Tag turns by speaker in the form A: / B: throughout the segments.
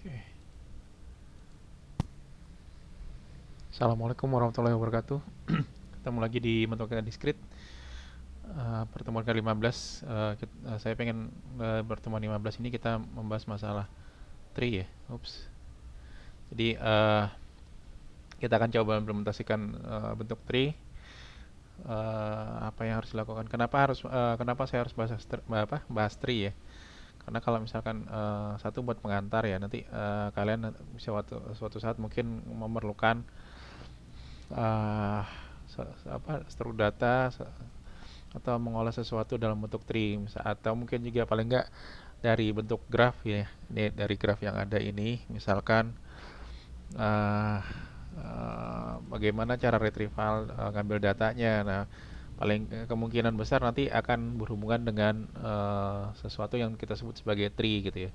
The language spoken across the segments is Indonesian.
A: Oke. Assalamualaikum warahmatullahi wabarakatuh. Ketemu lagi di Mentok Diskrit. Pertemuan ke-15. Saya pengen pertemuan 15 ini kita membahas masalah tree ya. Ups. Jadi kita akan coba implementasikan bentuk tree. Apa yang harus dilakukan? Kenapa saya harus bahas tree ya? Karena kalau misalkan satu buat pengantar ya, nanti kalian bisa suatu saat mungkin memerlukan uh, struktur data atau mengolah sesuatu dalam bentuk tree atau mungkin juga paling enggak dari bentuk graf ya. Ini dari graf yang ada ini misalkan uh, bagaimana cara retrieval ngambil datanya. Nah, paling kemungkinan besar nanti akan berhubungan dengan sesuatu yang kita sebut sebagai tree gitu ya.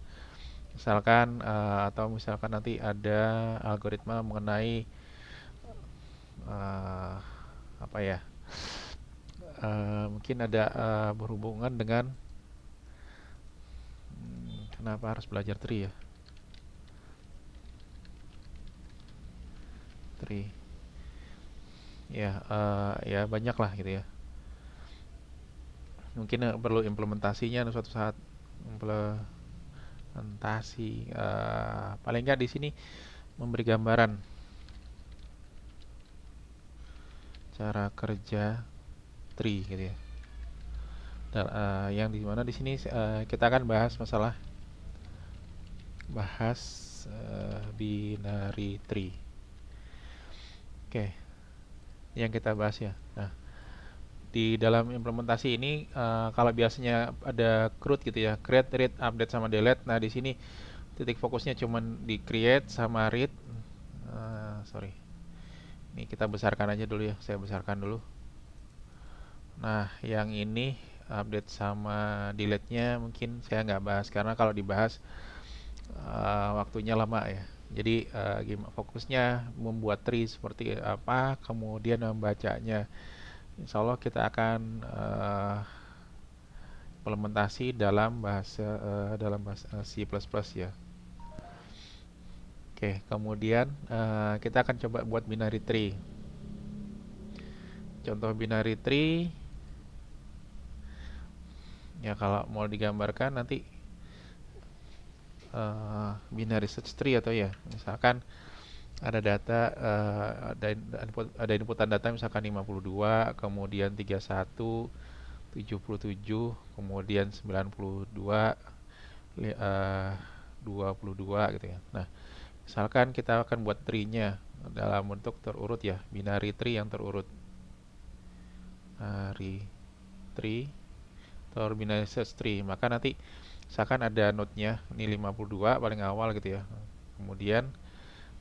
A: Atau misalkan nanti ada algoritma mengenai uh, apa ya, mungkin ada berhubungan dengan kenapa harus belajar tree ya, tree ya, ya banyak lah gitu ya, mungkin perlu implementasinya suatu saat, implementasi paling nggak di sini memberi gambaran cara kerja tree gitu ya. Dan yang di mana di sini kita akan bahas binary tree. Oke, yang kita bahas ya. Nah, di dalam implementasi ini kalau biasanya ada CRUD gitu ya, create, read, update sama delete. Nah, di sini titik fokusnya cuman di create sama read. Sorry. Ini kita besarkan aja dulu ya, saya besarkan dulu. Nah, yang ini update sama delete-nya mungkin saya nggak bahas karena kalau dibahas waktunya lama ya. Jadi fokusnya membuat tree seperti apa, kemudian membacanya. Insya Allah kita akan implementasi dalam bahasa C++ ya. Oke, kemudian kita akan coba buat binary tree. Contoh binary tree ya, kalau mau digambarkan nanti binary search tree atau ya, misalkan ada data, ada inputan data misalkan 52, kemudian 31, 77, kemudian 92, 22 gitu ya. Nah, misalkan kita akan buat tree-nya dalam bentuk terurut ya, binary tree yang terurut. Binary tree atau binary search tree. Maka nanti misalkan ada node-nya ini 52 paling awal gitu ya. Kemudian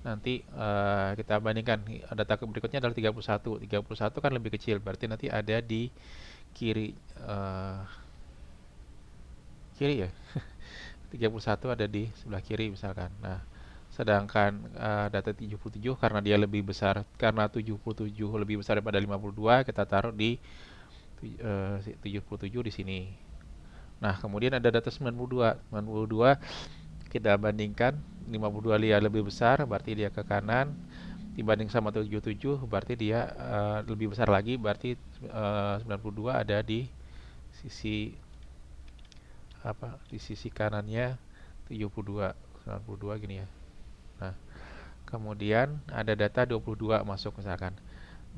A: nanti kita bandingkan data berikutnya adalah 31. 31 kan lebih kecil, berarti nanti ada di kiri, kiri ya. 31 ada di sebelah kiri misalkan. Nah, sedangkan data 77 karena dia lebih besar, karena 77 lebih besar daripada 52, kita taruh di 77 di sini. Nah, kemudian ada data 92. 92 kita bandingkan, 52 dia lebih besar, berarti dia ke kanan. Dibanding sama 77, berarti dia lebih besar lagi, berarti 92 ada di sisi di sisi kanannya 72, 92 gini ya. Nah, kemudian ada data 22 masuk misalkan.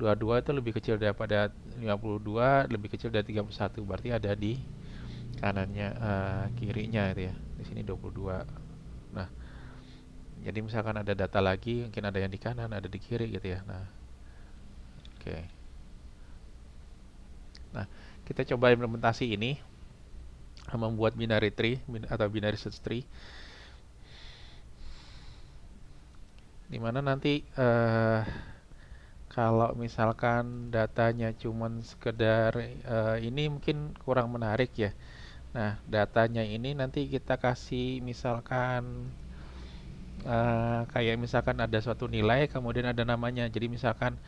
A: 22 itu lebih kecil daripada 52, lebih kecil dari 31, berarti ada di kanannya, kirinya itu ya. Di sini 22. Nah, jadi misalkan ada data lagi, mungkin ada yang di kanan, ada di kiri gitu ya. Nah, oke. Nah, kita coba implementasi ini membuat binary tree atau binary search tree, di mana nanti kalau misalkan datanya cuman sekedar ini mungkin kurang menarik ya. Nah, datanya ini nanti kita kasih misalkan kayak misalkan ada suatu nilai kemudian ada namanya. Jadi misalkan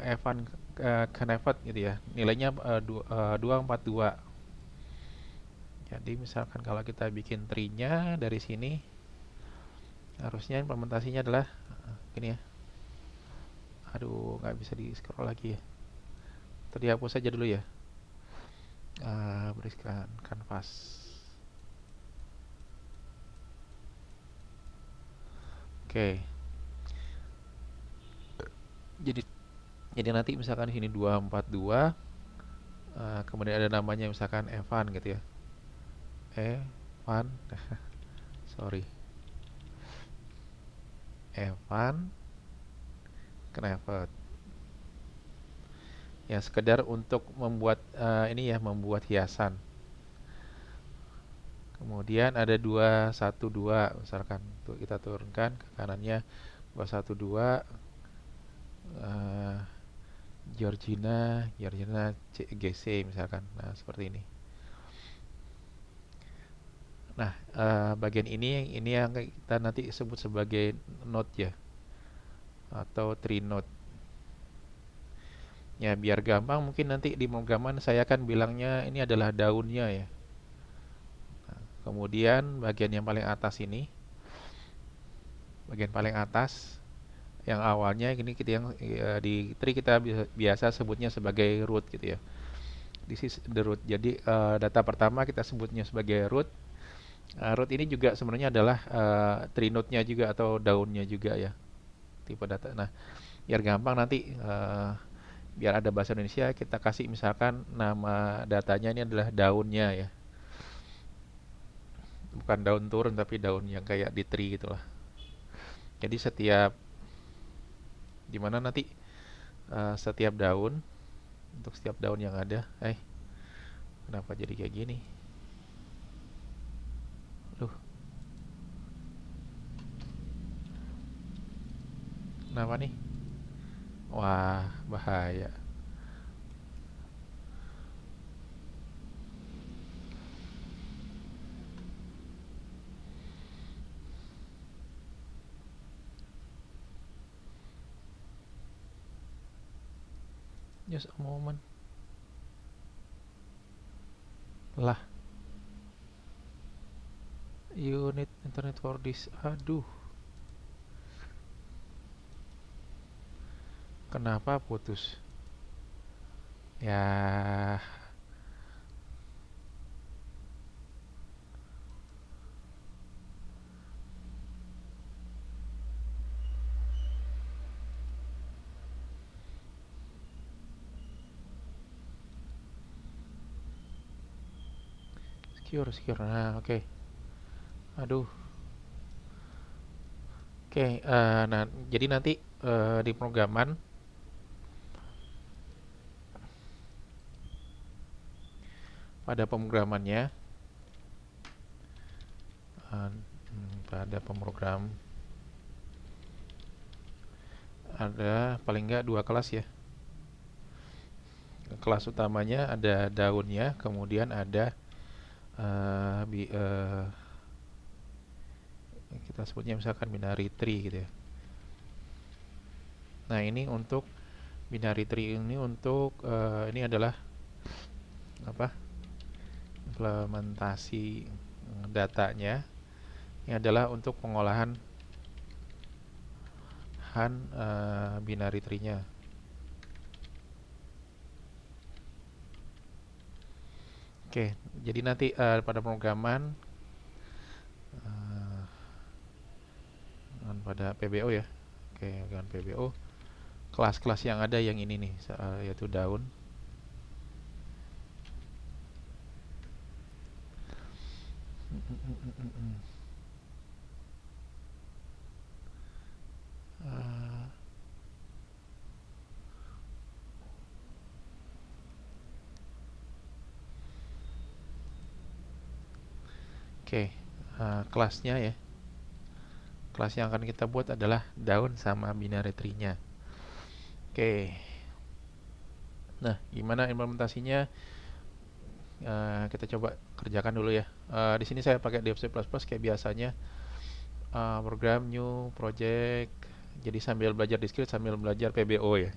A: Evan Knevet gitu ya. Nilainya 242. Jadi misalkan kalau kita bikin tree-nya dari sini, Harusnya implementasinya adalah gini ya. Aduh, nggak bisa di scroll lagi ya. Tadi hapus aja dulu ya. Berikan kanvas. Oke. Jadi nanti misalkan di sini 242, kemudian ada namanya misalkan Evan gitu ya. Evan, sorry, Evan Knavet. Ya sekedar untuk membuat ini ya, membuat hiasan. Kemudian ada 212 misalkan, tuh kita turunkan ke kanannya 212, eh, Georgina GC misalkan. Nah, seperti ini. Nah, bagian ini yang kita nanti sebut sebagai node ya, atau tree node. Ya, biar gampang mungkin nanti di pemrograman saya akan bilangnya ini adalah daunnya ya. Nah, kemudian bagian yang paling atas ini, bagian paling atas yang awalnya ini kita yang di tree kita biasa sebutnya sebagai root gitu ya. This is the root. Jadi data pertama kita sebutnya sebagai root. Root ini juga sebenarnya adalah tree node-nya juga atau daunnya juga ya, tipe data. Nah, biar gampang nanti biar ada bahasa Indonesia kita kasih misalkan nama datanya ini adalah daunnya ya. Bukan daun turun tapi daun yang kayak di tree gitulah. Jadi setiap dimana nanti setiap daun, untuk setiap daun yang ada, kenapa jadi kayak gini? Loh, kenapa nih? Wah, bahaya. Just a moment. Lah, you need internet for this. Aduh, kenapa putus? Ya, secure. Nah, oke. Aduh. Oke, nah jadi nanti di pemrograman pada pemrogramannya eh, pada pemrogram ada paling nggak dua kelas ya. Kelas utamanya ada daunnya, kemudian ada kita sebutnya misalkan binary tree gitu ya. Nah ini untuk binary tree ini untuk ini adalah apa? Implementasi datanya. Ini adalah untuk pengolahan binary tree-nya. Oke, jadi nanti pada pemrograman pada PBO ya. Oke, dengan PBO kelas-kelas yang ada yang ini nih, yaitu daun. Oke, kelasnya ya. Kelas yang akan kita buat adalah daun sama binary tree-nya. Oke. Nah, gimana implementasinya? Kita coba kerjakan dulu ya. Di sini saya pakai DevC++ kayak biasanya. Program new project. Jadi sambil belajar discrete sambil belajar PBO ya.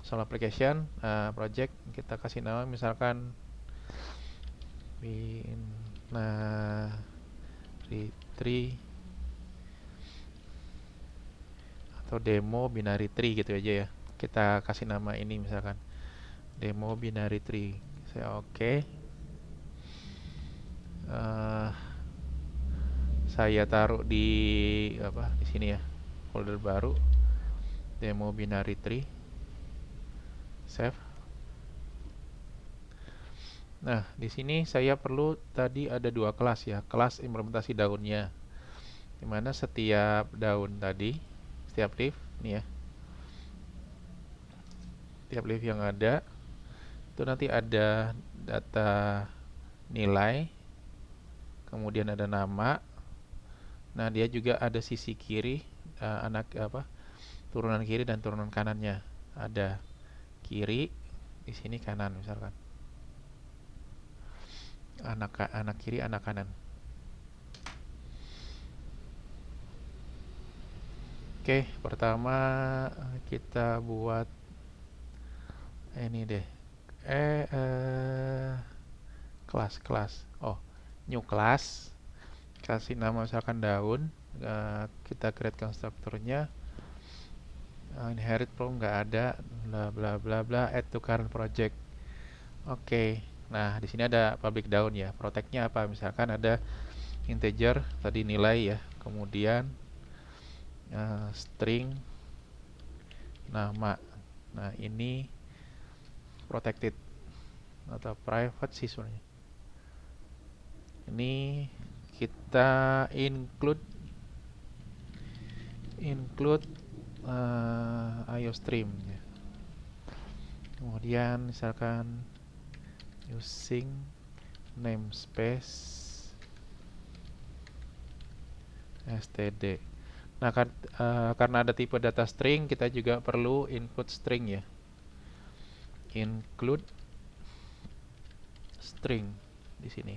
A: Soal application project kita kasih nama misalkan binary tree atau demo binary tree gitu aja ya. Kita kasih nama ini misalkan demo binary tree. Saya oke. Saya taruh di di sini ya, folder baru demo binary tree, save. Nah, di sini saya perlu tadi ada dua kelas ya, kelas implementasi daunnya, dimana setiap daun tadi, setiap leaf nih ya, setiap leaf yang ada itu nanti ada data nilai, kemudian ada nama. Nah, dia juga ada sisi kiri, turunan kiri dan turunan kanannya. Ada kiri, di sini kanan misalkan. Anak kiri, anak kanan. Oke, pertama kita buat ini deh. Kelas. Oh, new class. Kasih nama misalkan daun. Kita create constructornya. Inherit from nggak ada, bla bla bla bla, add to current project. Oke. Nah, di sini ada public daun ya. Protectnya apa? Misalkan ada integer tadi nilai ya. Kemudian string nama. Nah, ini protected atau private sih sebenarnya. Ini kita include IOStream ya. Kemudian misalkan using namespace std. Nah, karena ada tipe data string, kita juga perlu input string ya. Include string di sini.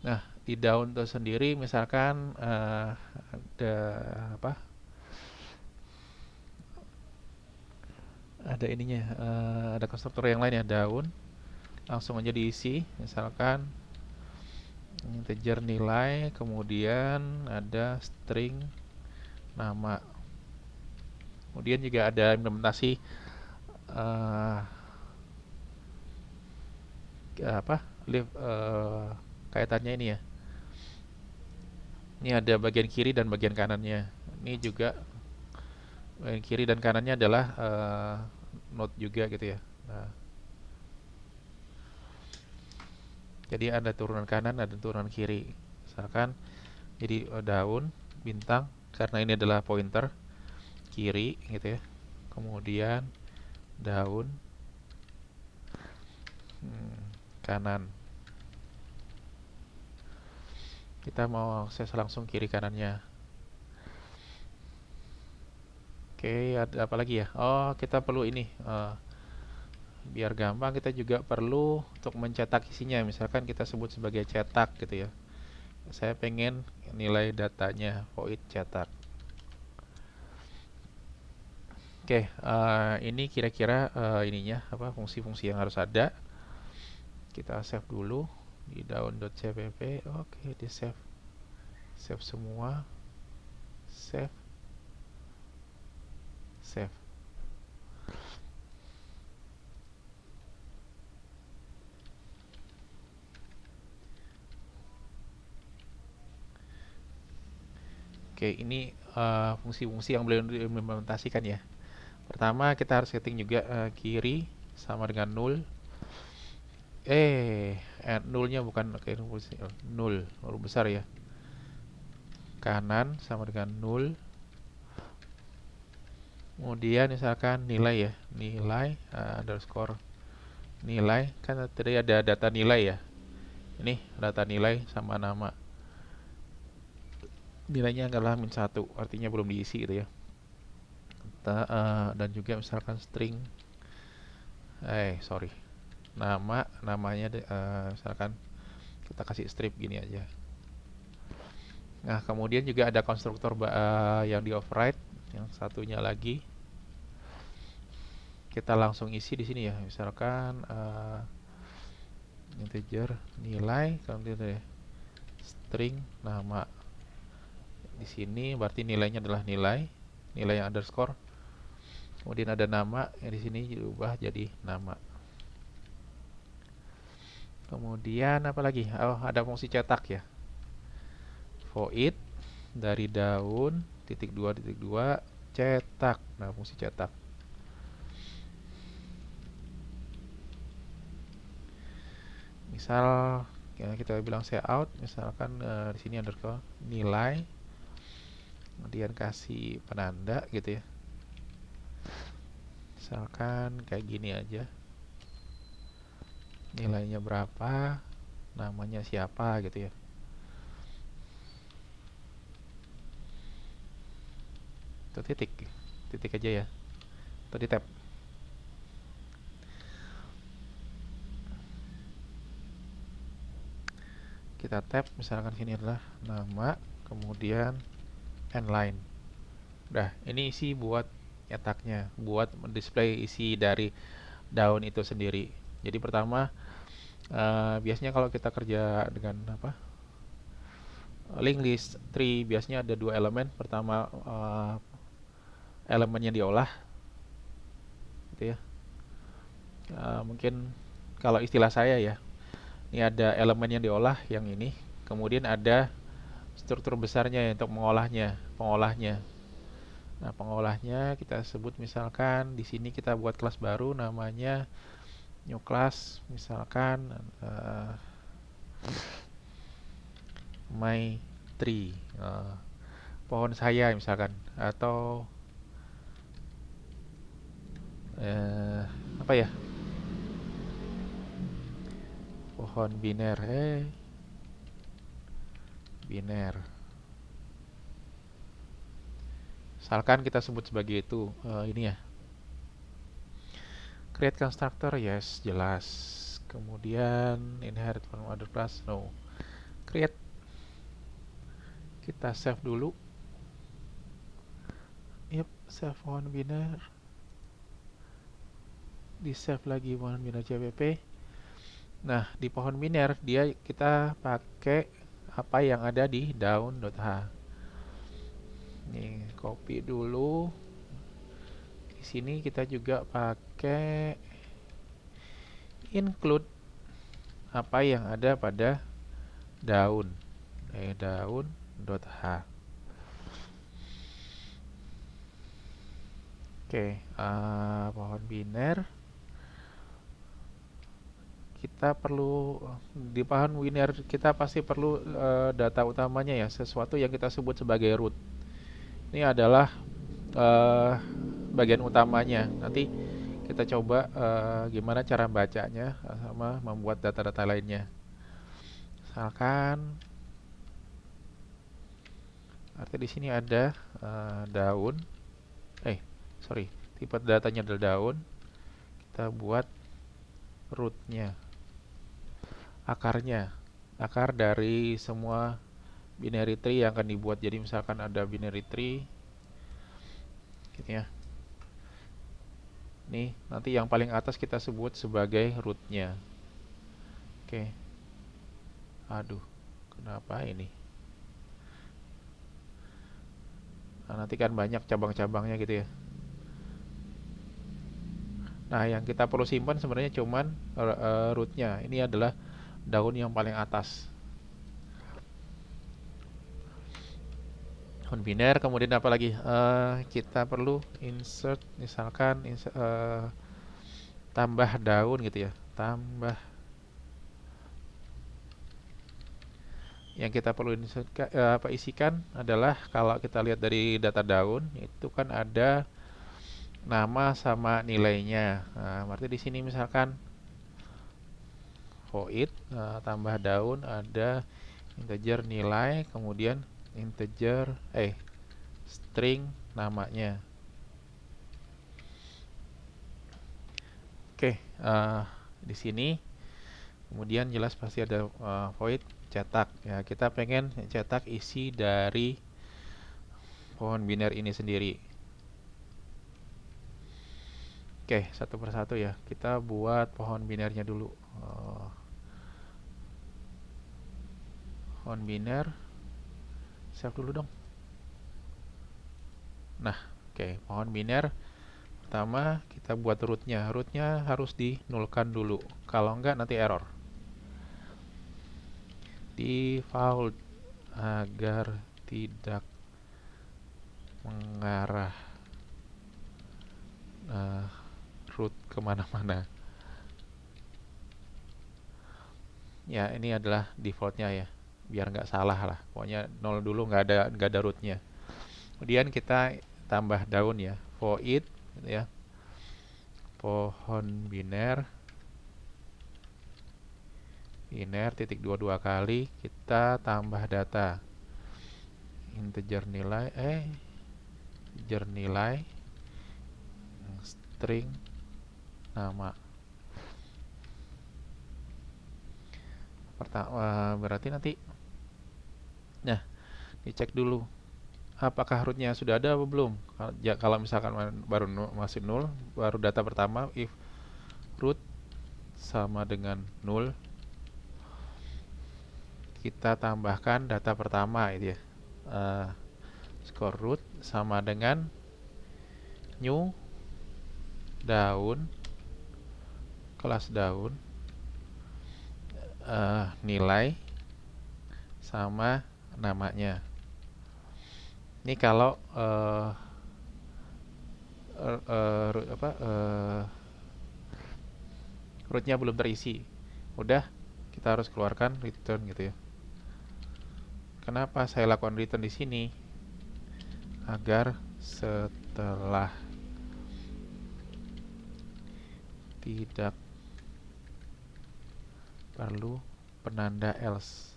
A: Nah, di daun itu sendiri misalkan ada apa? Ada ininya, ada konstruktor yang lain ya, daun. Langsung aja diisi, misalkan integer nilai, kemudian ada string nama. Kemudian juga ada implementasi kaitannya ini ya. Ini ada bagian kiri dan bagian kanannya. Ini juga bagian kiri dan kanannya adalah node juga gitu ya. Nah, jadi ada turunan kanan, ada turunan kiri. Misalkan jadi daun, bintang, karena ini adalah pointer kiri gitu ya. Kemudian daun kanan. Kita mau akses langsung kiri kanannya. Oke, ada apa lagi ya? Oh, kita perlu ini. Biar gampang, kita juga perlu untuk mencetak isinya. Misalkan kita sebut sebagai cetak gitu ya. Saya pengen nilai datanya void cetak. Oke, ini kira-kira ininya fungsi-fungsi yang harus ada. Kita save dulu di daun.cpp. Oke, di save semua, save. Oke, ini fungsi-fungsi yang belum diimplementasikan ya. Pertama, kita harus setting juga kiri sama dengan 0. Nulnya bukan nul huruf besar ya. Kanan sama dengan 0. Kemudian misalkan nilai ya, nilai underscore nilai, kan tadi ada data nilai ya. Ini data nilai sama nama. Nilainya adalah -1, artinya belum diisi gitu ya. Dan juga misalkan string namanya misalkan kita kasih strip gini aja. Nah, kemudian juga ada konstruktor yang di override, yang satunya lagi kita langsung isi di sini ya. Misalkan integer nilai, kemudian string nama. Di sini berarti nilainya adalah nilai. nilai underscore, kemudian ada nama yang di sini diubah jadi nama. Kemudian apa lagi? Oh, ada fungsi cetak ya. Void dari daun titik dua cetak. Nah, fungsi cetak. Misal ya, kita bilang out, misalkan di sini underscore nilai, kemudian kasih penanda gitu ya. Misalkan kayak gini aja. Nilainya berapa, namanya siapa gitu ya. Itu titik aja ya. Atau di tab. Kita tab, misalkan sini adalah nama, kemudian endline. Udah, ini isi buat nyetaknya, buat display isi dari daun itu sendiri. Jadi pertama, biasanya kalau kita kerja dengan apa, link list tree, biasanya ada dua elemen. Pertama, elemen yang diolah, gitu ya. Mungkin kalau istilah saya ya, ini ada elemen yang diolah yang ini, kemudian ada struktur besarnya untuk pengolahnya. Nah, pengolahnya kita sebut misalkan di sini kita buat kelas baru namanya new class, misalkan my tree, pohon saya misalkan, atau apa ya, pohon biner, biner. Misalkan kita sebut sebagai itu, ini ya. Create constructor, yes, jelas. Kemudian inherit from other class, no. Create, kita save dulu. Yep, save pohon biner. Di save lagi pohon biner cpp. Nah, di pohon biner dia kita pakai apa yang ada di daun.h. Nih, copy dulu. Di sini kita juga pakai include apa yang ada pada daun. Daun.h. Oke, pohon biner. Kita perlu di pohon biner kita pasti perlu data utamanya ya, sesuatu yang kita sebut sebagai root. Ini adalah bagian utamanya. Nanti kita coba gimana cara bacanya sama membuat data-data lainnya. Misalkan arti di sini ada daun. Tipe datanya adalah daun. Kita buat rootnya, akarnya, akar dari semua binary tree yang akan dibuat. Jadi misalkan ada binary tree, gitu ya. Nih, nanti yang paling atas kita sebut sebagai rootnya. Oke. Aduh, kenapa ini? Nah, nanti kan banyak cabang-cabangnya gitu ya. Nah, yang kita perlu simpan sebenarnya cuman rootnya. Ini adalah daun yang paling atas. Daun biner, kemudian apa lagi? Kita perlu insert, misalkan tambah daun gitu ya. Tambah. Yang kita perlu isikan adalah kalau kita lihat dari data daun itu kan ada nama sama nilainya. Nah, berarti di sini misalkan void tambah daun, ada integer nilai, kemudian integer string namanya. Oke, di sini kemudian jelas pasti ada void cetak ya. Kita pengen cetak isi dari pohon biner ini sendiri. Oke, satu persatu ya. Kita buat pohon binernya dulu. Pohon biner, save dulu dong. Nah, Oke, pohon biner pertama kita buat rootnya. Rootnya harus dinulkan dulu. Kalau enggak nanti error. Default agar tidak mengarah eh, root kemana-mana. Ya, ini adalah defaultnya ya, biar nggak salah lah. Pokoknya 0 dulu, nggak ada rootnya. Kemudian kita tambah daun ya, void gitu ya, pohon biner titik dua kali, kita tambah data integer nilai string nama. Pertama berarti nanti, nah dicek dulu apakah rootnya sudah ada atau belum. Kalau misalkan baru masih 0, baru data pertama, if root sama dengan 0, kita tambahkan data pertama itu ya, score root sama dengan new daun, kelas daun, nilai sama namanya. Ini kalau rootnya belum terisi, udah kita harus keluarkan return gitu ya. Kenapa saya lakukan return di sini? Agar setelah tidak perlu penanda else.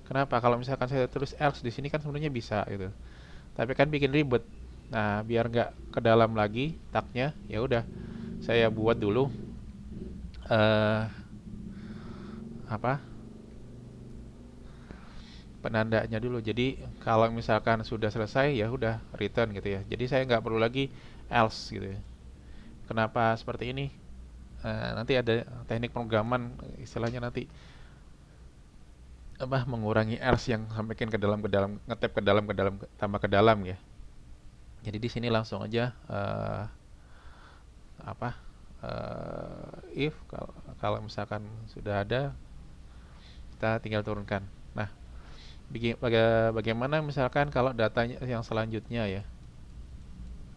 A: Kenapa? Kalau misalkan saya tulis else di sini kan sebenarnya bisa gitu, tapi kan bikin ribet. Nah, biar nggak ke dalam lagi tagnya, ya udah saya buat dulu penandanya dulu. Jadi kalau misalkan sudah selesai ya udah return gitu ya. Jadi saya nggak perlu lagi else gitu ya. Kenapa seperti ini? Nanti ada teknik pemrograman, istilahnya nanti mengurangi else yang sampaikan ke dalam, ngetap ke dalam, tambah ke dalam ya. Jadi di sini langsung aja if kalau misalkan sudah ada, kita tinggal turunkan. Nah, bagaimana misalkan kalau datanya yang selanjutnya ya,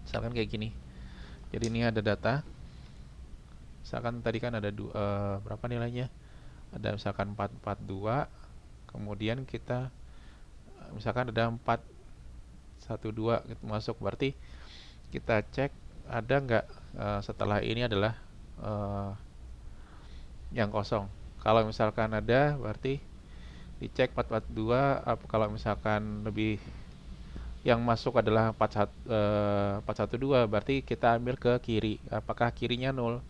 A: misalkan kayak gini. Jadi ini ada data, misalkan tadi kan ada berapa nilainya, ada misalkan 442, kemudian kita misalkan ada 412 gitu masuk, berarti kita cek ada nggak setelah ini adalah yang kosong. Kalau misalkan ada, berarti dicek 442. Kalau misalkan lebih yang masuk adalah 412, berarti kita ambil ke kiri. Apakah kirinya 0?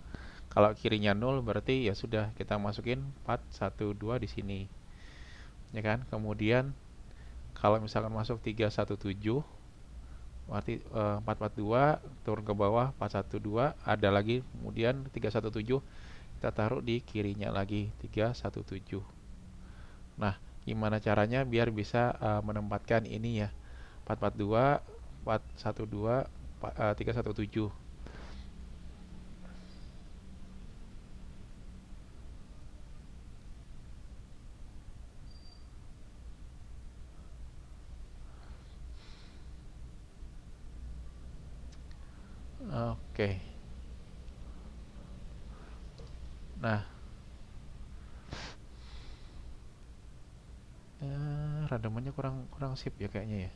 A: Kalau kirinya 0 berarti ya sudah, kita masukin 412 di sini. Ya kan? Kemudian kalau misalkan masuk 317, berarti 442 turun ke bawah, 412 ada lagi, kemudian 317 kita taruh di kirinya lagi, 317. Nah, gimana caranya biar bisa menempatkan ini ya, 442, 412, 317. Oke. Nah, randomannya kurang sip ya kayaknya ya.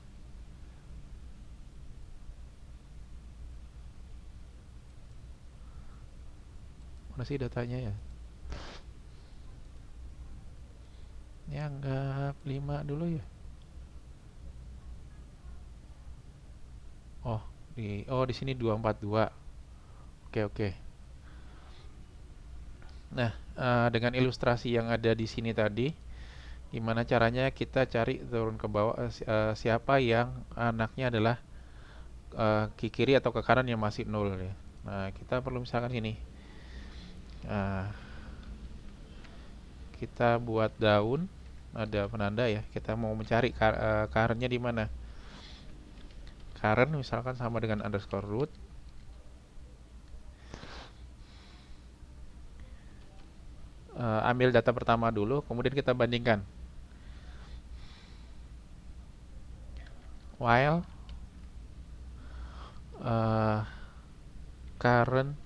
A: Mana sih datanya ya? Ini anggap 5 dulu ya. Di sini 242. Oke. Nah, dengan ilustrasi yang ada di sini tadi, gimana caranya kita cari turun ke bawah siapa yang anaknya adalah ke kiri atau ke kanan yang masih 0 ya. Nah, kita perlu misalkan sini. Kita buat daun ada penanda ya. Kita mau mencari currentnya di mana. Current misalkan sama dengan underscore root. Ambil data pertama dulu, kemudian kita bandingkan. While current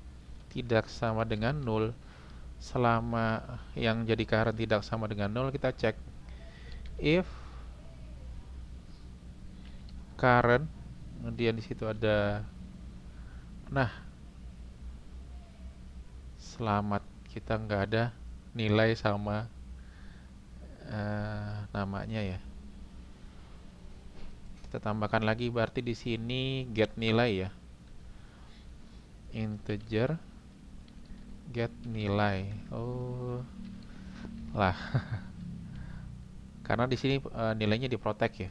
A: tidak sama dengan 0, selama yang jadi current tidak sama dengan 0, kita cek if current, kemudian di situ ada, nah, selamat, kita nggak ada nilai sama namanya ya. Kita tambahkan lagi, berarti di sini get nilai ya, integer get nilai. Oh lah, karena di sini nilainya diprotect ya.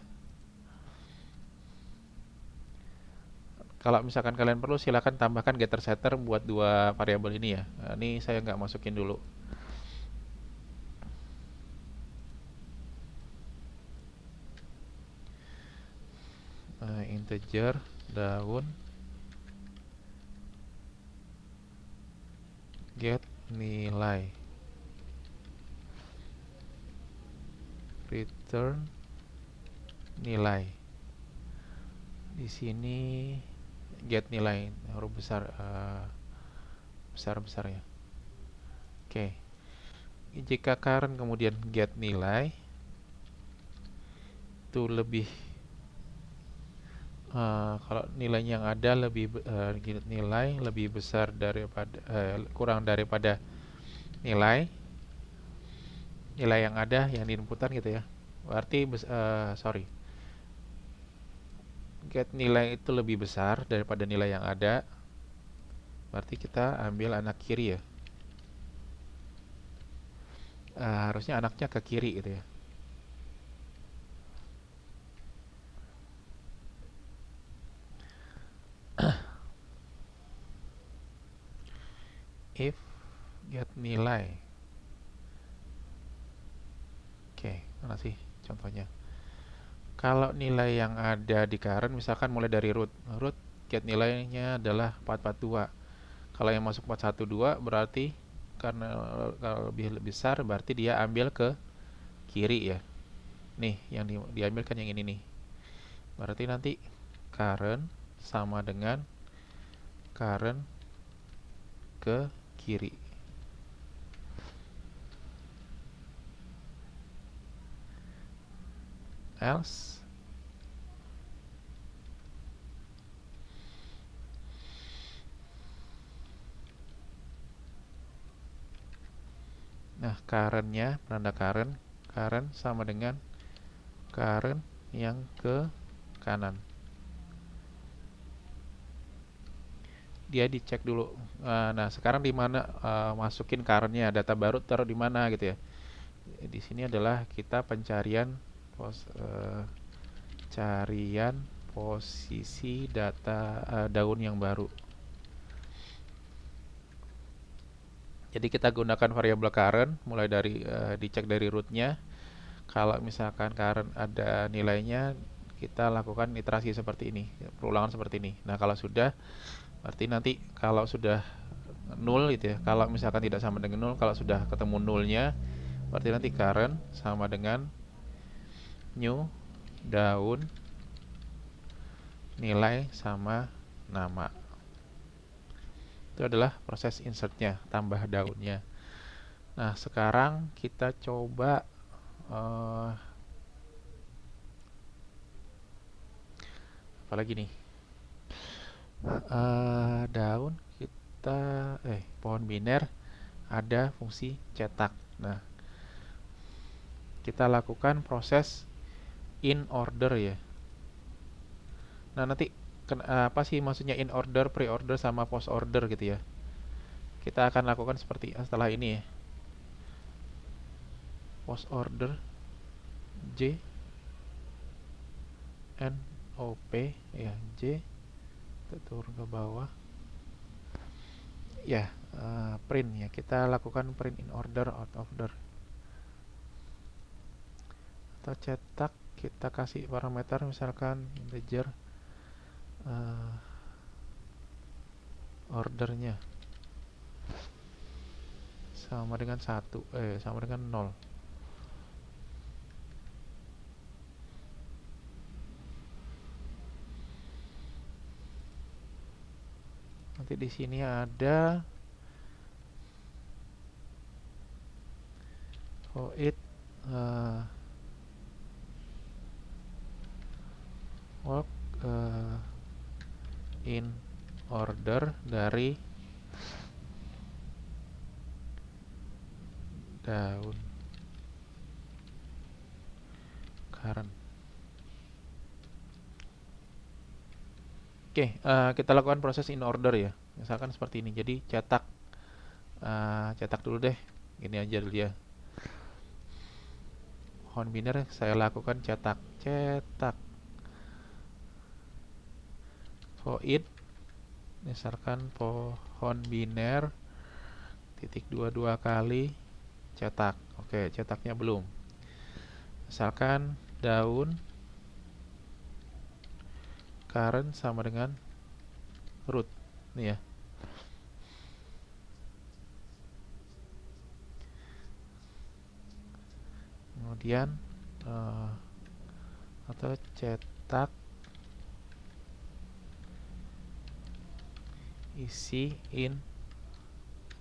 A: Kalau misalkan kalian perlu, silakan tambahkan getter setter buat dua variabel ini ya. Ini saya nggak masukin dulu. Integer daun get nilai return nilai. Di sini get nilai huruf besar, besar ya. Oke. Jika current kemudian get nilai itu lebih, kalau nilainya yang ada nilai lebih besar daripada kurang daripada nilai yang ada yang diinputan gitu ya. Berarti get nilai itu lebih besar daripada nilai yang ada. Berarti kita ambil anak kiri ya. Harusnya anaknya ke kiri gitu ya. If get nilai. Oke, mana sih contohnya? Kalau nilai yang ada di current misalkan mulai dari root get nilainya adalah 442. Kalau yang masuk 412 berarti karena kalau lebih besar berarti dia ambil ke kiri ya. Nih, yang diambil kan yang ini nih. Berarti nanti current sama dengan current ke kiri. Else nah, currentnya, penanda current sama dengan current yang ke kanan. Dia dicek dulu. Nah, sekarang di mana masukin currentnya, data baru taruh di mana gitu ya. Di sini adalah kita pencarian posisi data daun yang baru. Jadi kita gunakan variabel current mulai dari dicek dari rootnya. Kalau misalkan current ada nilainya, kita lakukan iterasi seperti ini, perulangan seperti ini. Nah, kalau sudah, berarti nanti kalau sudah 0 gitu ya, kalau misalkan tidak sama dengan 0, kalau sudah ketemu nolnya, berarti nanti current sama dengan new daun nilai sama nama. Itu adalah proses insertnya, tambah daunnya. Nah, sekarang kita coba apalagi nih, daun kita pohon biner ada fungsi cetak. Nah, kita lakukan proses in order ya. Nah, nanti apa sih maksudnya in order, pre order sama post order gitu ya. Kita akan lakukan seperti setelah ini ya. Post order J N O P ya, J, kita turun ke bawah ya, print ya, kita lakukan print in order out of order. atau cetak, kita kasih parameter misalkan integer ordernya sama dengan 1, sama dengan 0. Nanti di sini ada void work in order dari daun current. Oke, kita lakukan proses in order ya. Misalkan seperti ini. Jadi cetak dulu deh. Gini aja dulu ya. Pohon biner saya lakukan cetak. Void misalkan pohon biner titik 22 kali cetak. Oke, cetaknya belum. Misalkan daun current sama dengan root nih ya. Kemudian atau cetak isi in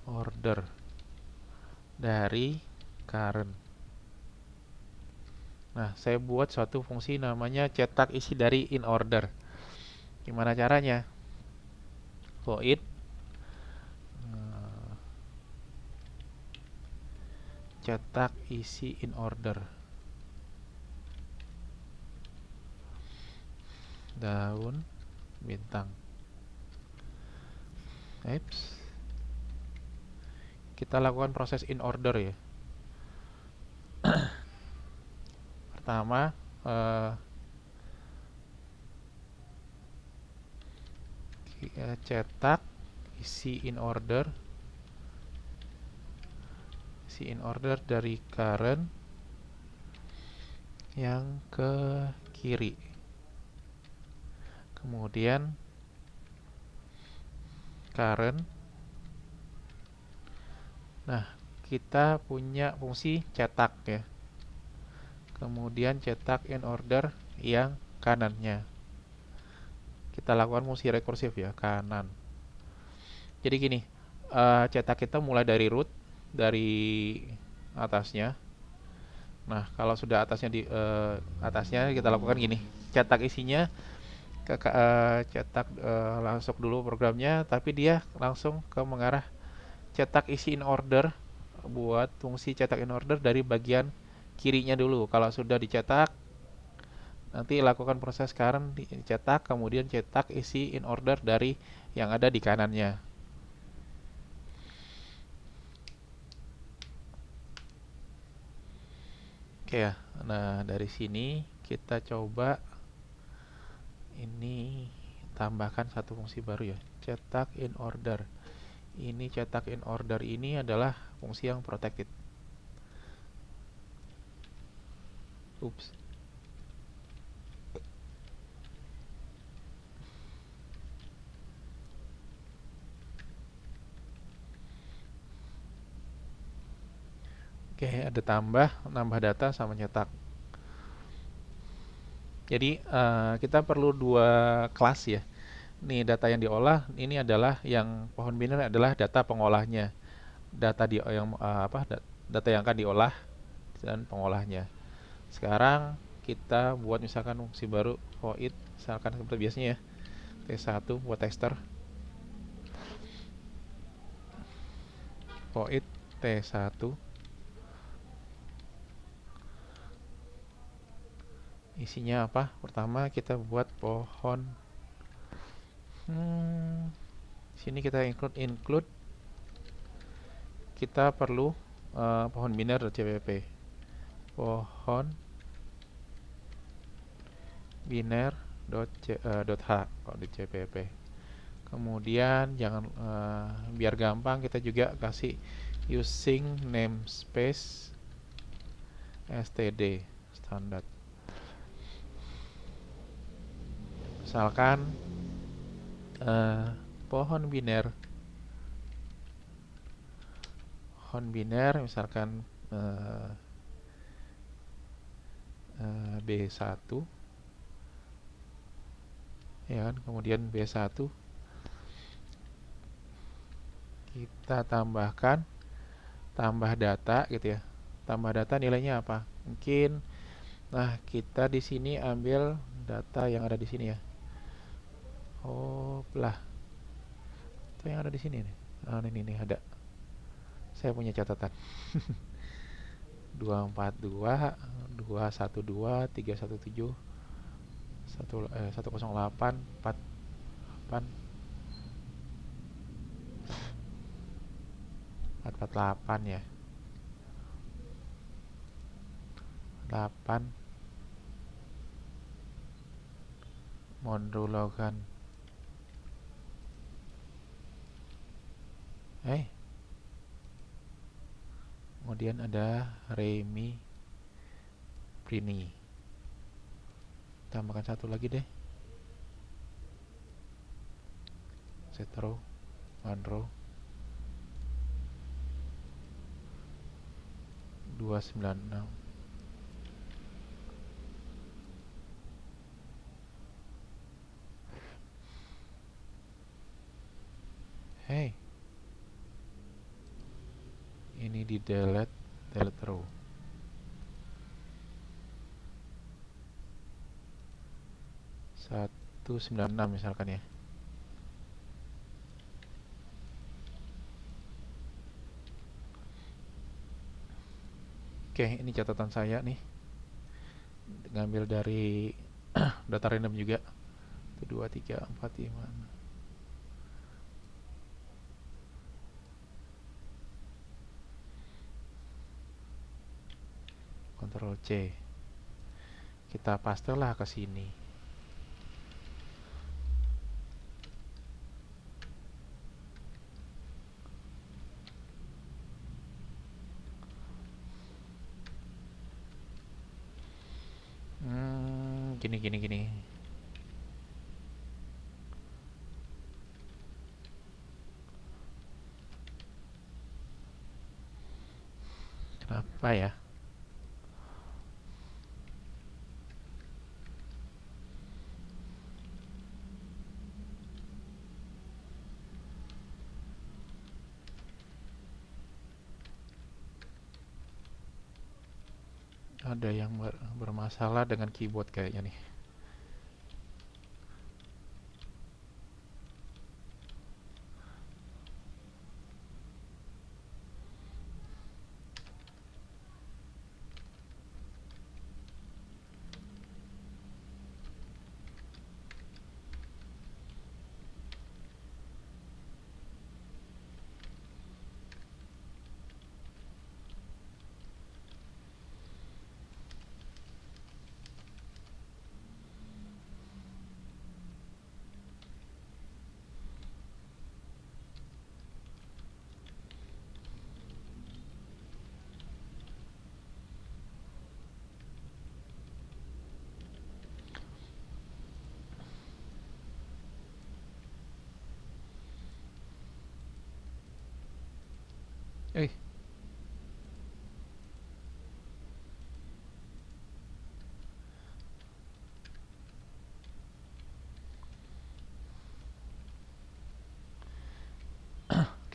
A: order dari current. Nah, saya buat suatu fungsi namanya cetak isi dari in order. Gimana caranya? Void cetak isi in order daun bintang. Kita lakukan proses in order ya. Pertama cetak isi in order dari current yang ke kiri. Kemudian current. Nah, kita punya fungsi cetak ya. Kemudian cetak in order yang kanannya. Kita lakukan fungsi rekursif ya, kanan. Jadi gini, cetak kita mulai dari root, dari atasnya. Nah, kalau sudah atasnya kita lakukan gini, cetak isinya cetak langsung dulu programnya, tapi dia langsung ke mengarah cetak isi in order buat fungsi cetak in order dari bagian kirinya dulu. Kalau sudah dicetak, nanti lakukan proses current dicetak, kemudian cetak isi in order dari yang ada di kanannya. Oke ya, nah dari sini kita coba ini tambahkan satu fungsi baru ya, cetak in order. Ini cetak in order ini adalah fungsi yang protected. Oops. Oke, ada nambah data sama cetak. Jadi kita perlu dua kelas ya. Nih data yang diolah, ini adalah yang pohon biner adalah data pengolahnya. Data data yang akan diolah dan pengolahnya. Sekarang kita buat misalkan fungsi baru void, misalkan seperti biasanya ya. T1 buat tester. Void T1. Isinya apa? Pertama kita buat pohon. Sini kita include. Kita perlu pohon biner.cpp. Pohon biner.h kalau di cpp. Kemudian jangan biar gampang kita juga kasih using namespace std standar. Misalkan pohon biner misalkan B1 ya kan, kemudian B1 kita tambah data gitu ya. Tambah data nilainya apa? Mungkin kita di sini ambil data yang ada di sini ya. Oh, lah. Itu yang ada di sini nih. Ini ada. Saya punya catatan. 242 212 317 108 48 448 ya. 8 Mondragon. Kemudian ada Remy Prini. Tambahkan satu lagi deh. Setro Manro 296. Ini di delete row. 196 misalkan ya. Oke, ini catatan saya nih. Ngambil dari data random juga. 1 2 3 4 5 6. Ctrl C. Kita pastelah ke sini. Gini. Kenapa ya? Ada yang bermasalah dengan keyboard kayaknya nih.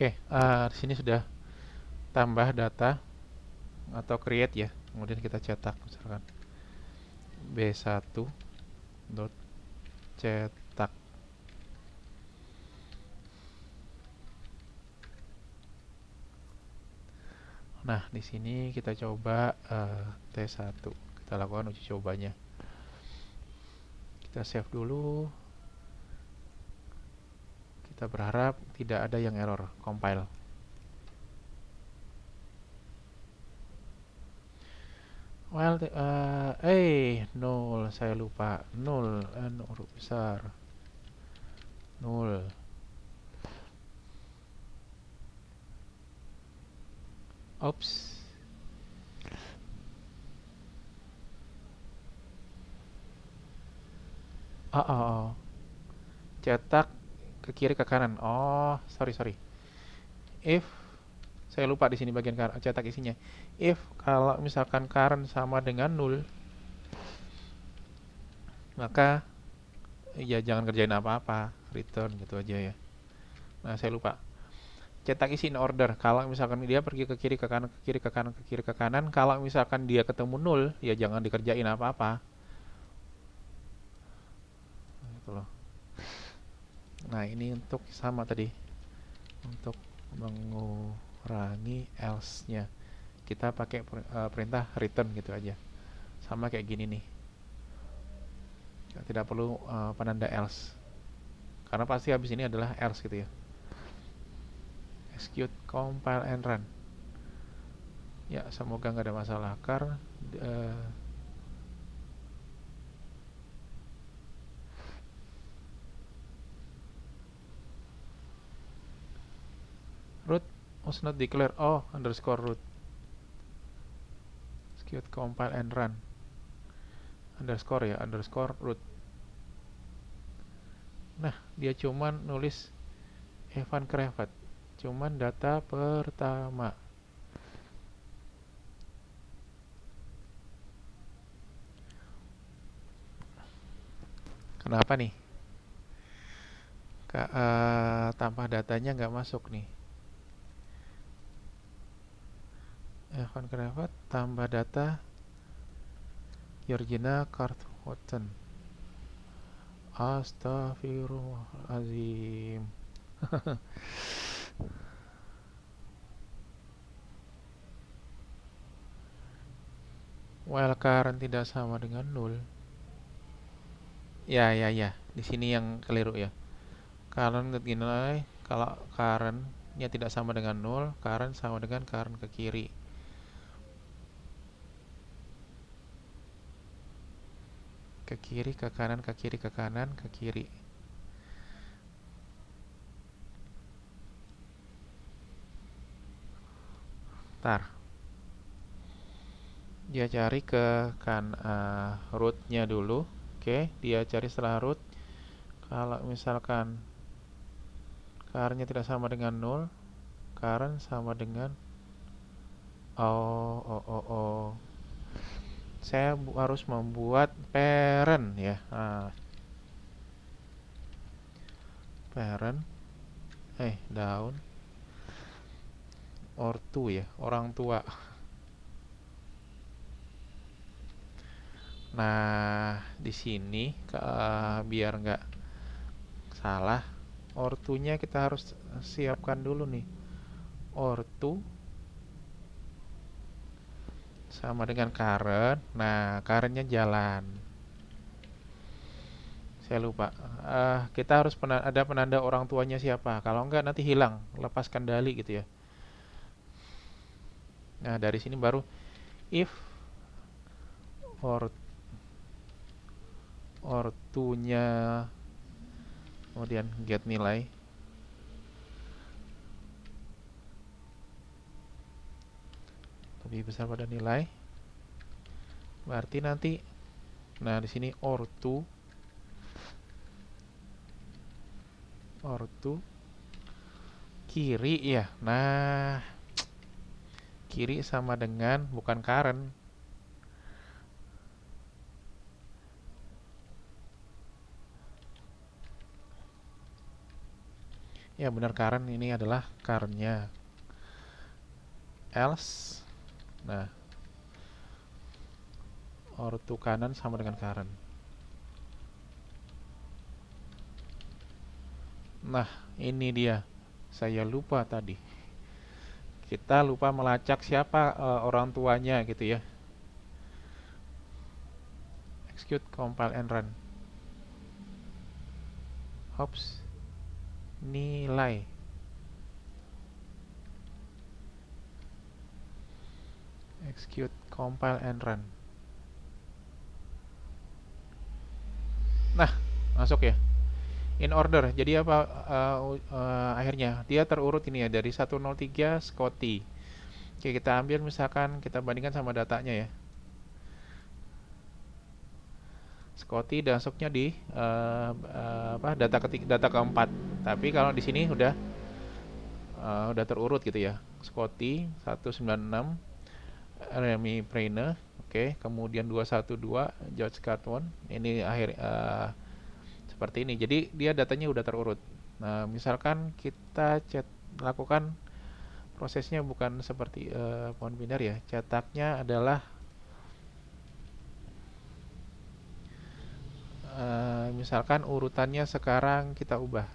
A: Oke, di sini sudah tambah data atau create ya. Kemudian kita cetak misalkan B1 dot cetak. Nah, di sini kita coba T1. Kita lakukan uji cobanya. Kita save dulu. Kita berharap tidak ada yang error compile. Well, 0, saya lupa. 0, huruf besar. 0. Oops. Oh, oh, oh. Cetak ke kiri ke kanan. Oh, sorry sorry. If saya lupa di sini bagian cetak isinya. If kalau misalkan current sama dengan nul, maka ya jangan kerjain apa-apa, return gitu aja ya. Nah, saya lupa. Cetak isi in order. Kalau misalkan dia pergi ke kiri ke kanan ke kiri ke kanan ke kiri ke kanan, kalau misalkan dia ketemu nul, ya jangan dikerjain apa-apa. Gitu loh. Nah, ini untuk sama tadi. Untuk mengurangi else-nya. Kita pakai perintah return gitu aja. Sama kayak gini nih. Tidak perlu penanda else. Karena pasti habis ini adalah else gitu ya. Execute, compile, and run. Ya, semoga nggak ada masalah. Root was not declared. Oh, underscore root. Execute, compile, and run. Underscore ya, underscore root. Nah, dia cuman nulis Evan Cravat. Cuman data pertama. Kenapa nih? Tanpa datanya nggak masuk nih. Evan Cravat tambah data Georgina Karthoten. Astagfirullahaladzim. While current tidak sama dengan nul. Ya, ya, ya. Di sini yang keliru ya. Current nilai kalau currentnya tidak sama dengan nul, current sama dengan current ke kiri. Ke kiri, ke kanan, ke kiri, ke kanan, ke kiri. Ntar. Dia cari ke rootnya dulu. Oke, dia cari setelah root. Kalau misalkan currentnya tidak sama dengan nol, current sama dengan saya harus membuat parent ya. Parent down ortu ya, orang tua. Nah, di sini biar nggak salah, ortunya kita harus siapkan dulu nih. Ortu sama dengan current. Nah, currentnya jalan. Saya lupa. Kita harus ada penanda orang tuanya siapa. Kalau enggak nanti hilang, lepas kendali gitu ya. Nah, dari sini baru if ortunya kemudian get nilai lebih besar pada nilai, berarti nanti di sini ortu kiri ya. Nah, kiri sama dengan bukan current. Ya benar, current ini adalah currentnya. Else, nah ortu kanan sama dengan current. Nah, ini dia. Saya lupa tadi. Kita lupa melacak siapa orang tuanya gitu ya. Execute, compile, and run. Hops. Nilai. Execute, compile, and run. Nah, masuk ya. In order. Jadi apa akhirnya? Dia terurut ini ya dari 103 Scotty. Oke, kita ambil misalkan kita bandingkan sama datanya ya. Scotty masuknya di data keempat. Tapi kalau di sini udah terurut gitu ya. Scotty 196, Remy Preine, oke, kemudian 212 George Carton. Ini seperti ini. Jadi dia datanya udah terurut. Nah, misalkan kita lakukan prosesnya bukan seperti pohon binar ya. Cetaknya adalah misalkan urutannya sekarang kita ubah.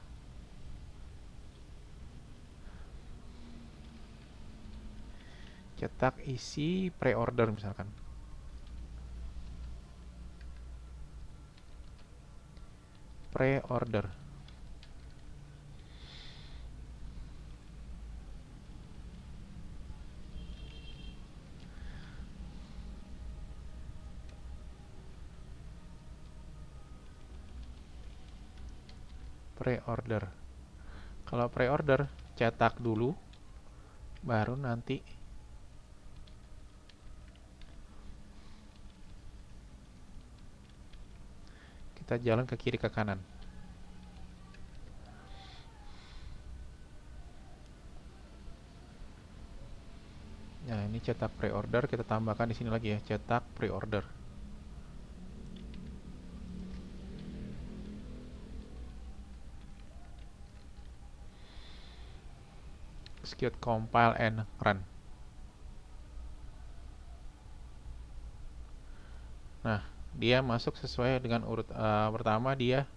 A: Cetak isi pre-order misalkan. Pre-order. Pre-order. Kalau pre-order cetak dulu baru nanti kita jalan ke kiri ke kanan. Nah, ini cetak pre-order, kita tambahkan di sini lagi ya, cetak pre-order. Execute, compile, and run. Nah, dia masuk sesuai dengan urut pertama dia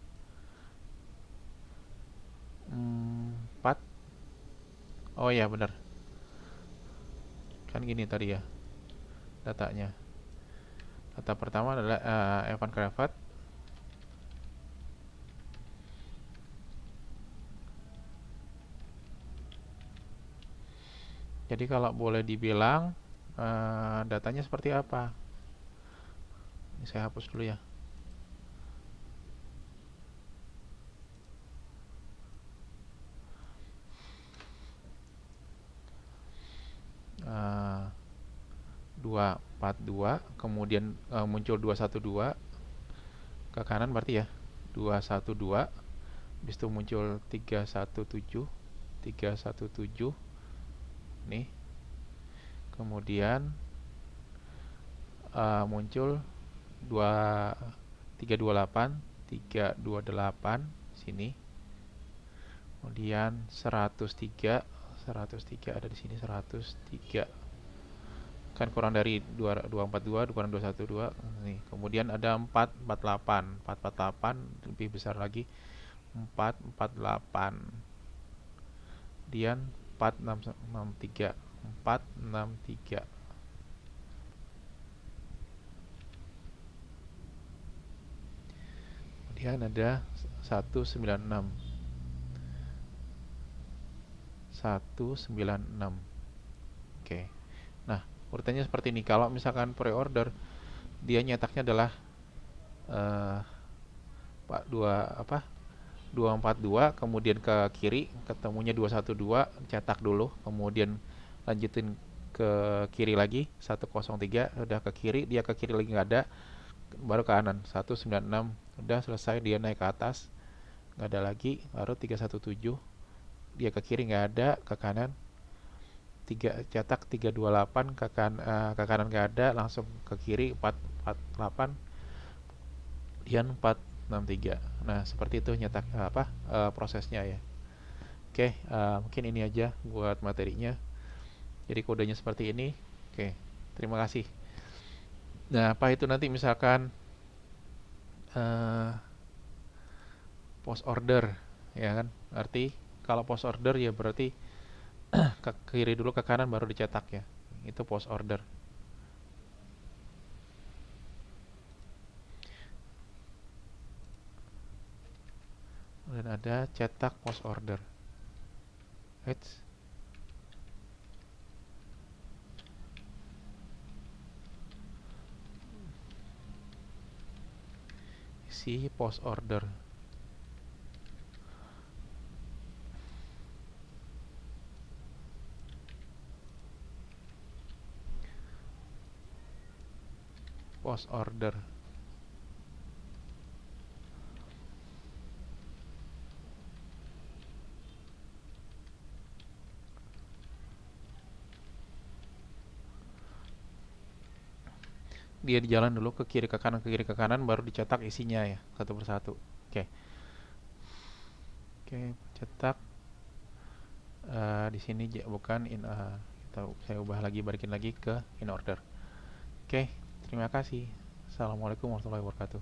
A: 4. Oh ya benar. Kan gini tadi ya datanya. Data pertama adalah Evan Cravat. Jadi kalau boleh dibilang datanya seperti apa? Ini saya hapus dulu ya. Uh, 242, kemudian muncul 212 ke kanan berarti ya 212, habis itu muncul 317 nih, kemudian muncul 328 sini, kemudian 103 ada di sini 103, kan kurang dari 242 kurang 212 nih. Kemudian ada 448 lebih besar lagi, 448, kemudian 463 kemudian ada 196. Oke. Nah, urutannya seperti ini. Kalau misalkan pre-order, dia nyetaknya adalah 242, kemudian ke kiri ketemunya 212, cetak dulu, kemudian lanjutin ke kiri lagi 103, udah ke kiri, dia ke kiri lagi nggak ada, baru ke kanan 196, udah selesai, dia naik ke atas nggak ada lagi, baru 317, dia ke kiri nggak ada, ke kanan cetak 328, ke kanan nggak ada, langsung ke kiri 448, kemudian 463. Nah, seperti itu nyetak prosesnya ya. Oke, mungkin ini aja buat materinya. Jadi kodenya seperti ini. Oke, terima kasih. Nah, apa itu nanti misalkan post order, ya kan? Arti kalau post order ya berarti ke kiri dulu ke kanan baru dicetak ya. Itu post order. Dan ada cetak post order. Isi post order. Post order. dia di jalan dulu ke kiri ke kanan ke kiri ke kanan, baru dicetak isinya ya satu persatu. Oke. Oke, cetak. Di sini bukan in, saya ubah lagi, balikin lagi ke in order. Oke, terima kasih. Assalamualaikum warahmatullahi wabarakatuh.